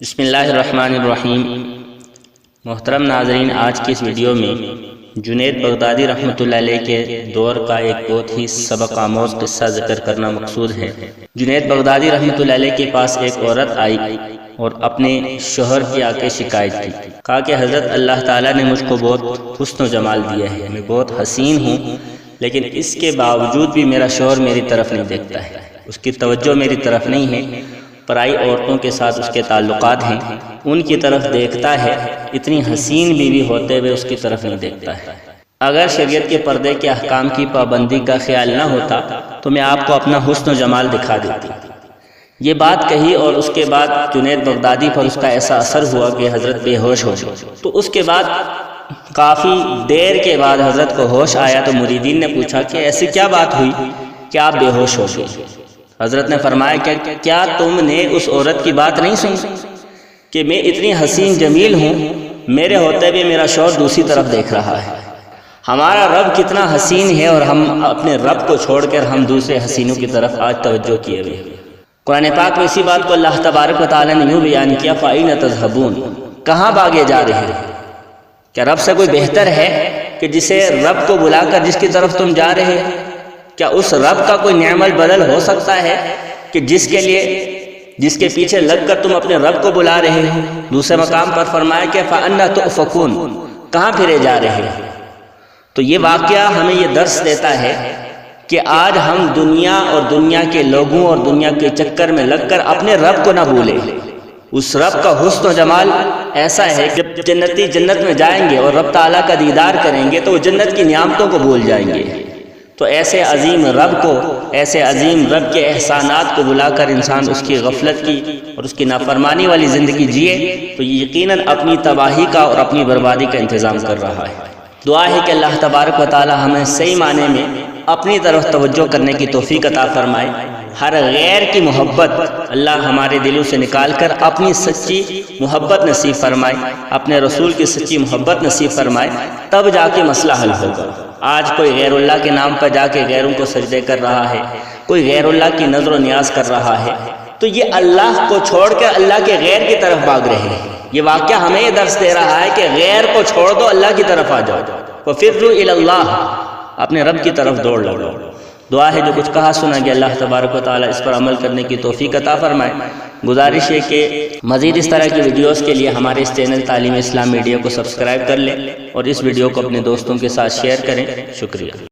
بسم اللہ الرحمن الرحیم۔ محترم ناظرین، آج کی اس ویڈیو میں جنید بغدادی رحمۃ اللہ علیہ کے دور کا ایک بہت ہی سبق آموز قصہ ذکر کرنا مقصود ہے۔ جنید بغدادی رحمۃ اللہ علیہ کے پاس ایک عورت آئی اور اپنے شوہر کی آ کے شکایت کی، کہا کہ حضرت اللہ تعالیٰ نے مجھ کو بہت حسن و جمال دیا ہے، میں بہت حسین ہوں، لیکن اس کے باوجود بھی میرا شوہر میری طرف نہیں دیکھتا ہے، اس کی توجہ میری طرف نہیں ہے، پرائی عورتوں کے ساتھ اس کے تعلقات ہیں، ان کی طرف دیکھتا ہے، اتنی حسین بیوی ہوتے ہوئے اس کی طرف نہیں دیکھتا ہے۔ اگر شریعت کے پردے کے احکام کی پابندی کا خیال نہ ہوتا تو میں آپ کو اپنا حسن و جمال دکھا دیتی۔ یہ بات کہی اور اس کے بعد جنید بغدادی پر اس کا ایسا اثر ہوا کہ حضرت بے ہوش ہو گئے۔ تو اس کے بعد کافی دیر کے بعد حضرت کو ہوش آیا تو مریدین نے پوچھا کہ ایسی کیا بات ہوئی کہ آپ بے ہوش ہو گئے؟ حضرت نے فرمایا کہ کیا تم نے اس عورت کی بات نہیں سنی کہ میں اتنی حسین جمیل ہوں، میرے ہوتے بھی میرا شوہر دوسری طرف دیکھ رہا ہے۔ ہمارا رب کتنا حسین ہے اور ہم اپنے رب کو چھوڑ کر ہم دوسرے حسینوں کی طرف آج توجہ کیے ہوئے۔ قرآن پاک میں اسی بات کو اللہ تبارک و تعالیٰ نے یوں بیان کیا، فَأَيْنَ تَذْهَبُونَ، کہاں بھاگے جا رہے ہیں؟ کیا رب سے کوئی بہتر ہے کہ جسے رب کو بلا کر جس کی طرف تم جا رہے ہیں؟ کیا اس رب کا کوئی نعم البدل ہو سکتا ہے کہ جس کے پیچھے لگ کر تم اپنے رب کو بلا رہے ہو؟ دوسرے مقام پر فرمایا کہ فَأَنَّ تُؤْفَكُونَ، کہاں پھرے جا رہے ہیں؟ تو یہ واقعہ ہمیں یہ درس دیتا ہے کہ آج ہم دنیا اور دنیا کے لوگوں اور دنیا کے چکر میں لگ کر اپنے رب کو نہ بھولیں۔ اس رب کا حسن و جمال ایسا ہے کہ جب جنتی جنت میں جائیں گے اور رب تعالیٰ کا دیدار کریں گے تو وہ جنت کی نعمتوں کو بھول جائیں گے۔ تو ایسے عظیم رب کو، ایسے عظیم رب کے احسانات کو بلا کر انسان اس کی غفلت کی اور اس کی نافرمانی والی زندگی جیے تو یہ یقیناً اپنی تباہی کا اور اپنی بربادی کا انتظام کر رہا ہے۔ دعا ہے کہ اللہ تبارک و تعالی ہمیں صحیح معنی میں اپنی طرف توجہ کرنے کی توفیق عطا فرمائے۔ ہر غیر کی محبت اللہ ہمارے دلوں سے نکال کر اپنی سچی محبت نصیب فرمائے، اپنے رسول کی سچی محبت نصیب فرمائے، تب جا کے مسئلہ حل ہوگا۔ آج کوئی غیر اللہ کے نام پر جا کے غیروں کو سجدے کر رہا ہے، کوئی غیر اللہ کی نظر و نیاز کر رہا ہے، تو یہ اللہ کو چھوڑ کر اللہ کے غیر کی طرف بھاگ رہے ہیں۔ یہ واقعہ ہمیں یہ درس دے رہا ہے کہ غیر کو چھوڑ دو، اللہ کی طرف آ جاؤ، وَفِرُّوا إِلَى اللَّهِ، اپنے رب کی طرف دوڑ لگو۔ دعا ہے جو کچھ کہا سنا کہ اللہ تبارک و تعالی اس پر عمل کرنے کی توفیق عطا فرمائے۔ گزارش ہے کہ مزید اس طرح کی ویڈیوز کے لیے ہمارے اس چینل تعلیم اسلام میڈیا کو سبسکرائب کر لیں اور اس ویڈیو کو اپنے دوستوں کے ساتھ شیئر کریں۔ شکریہ۔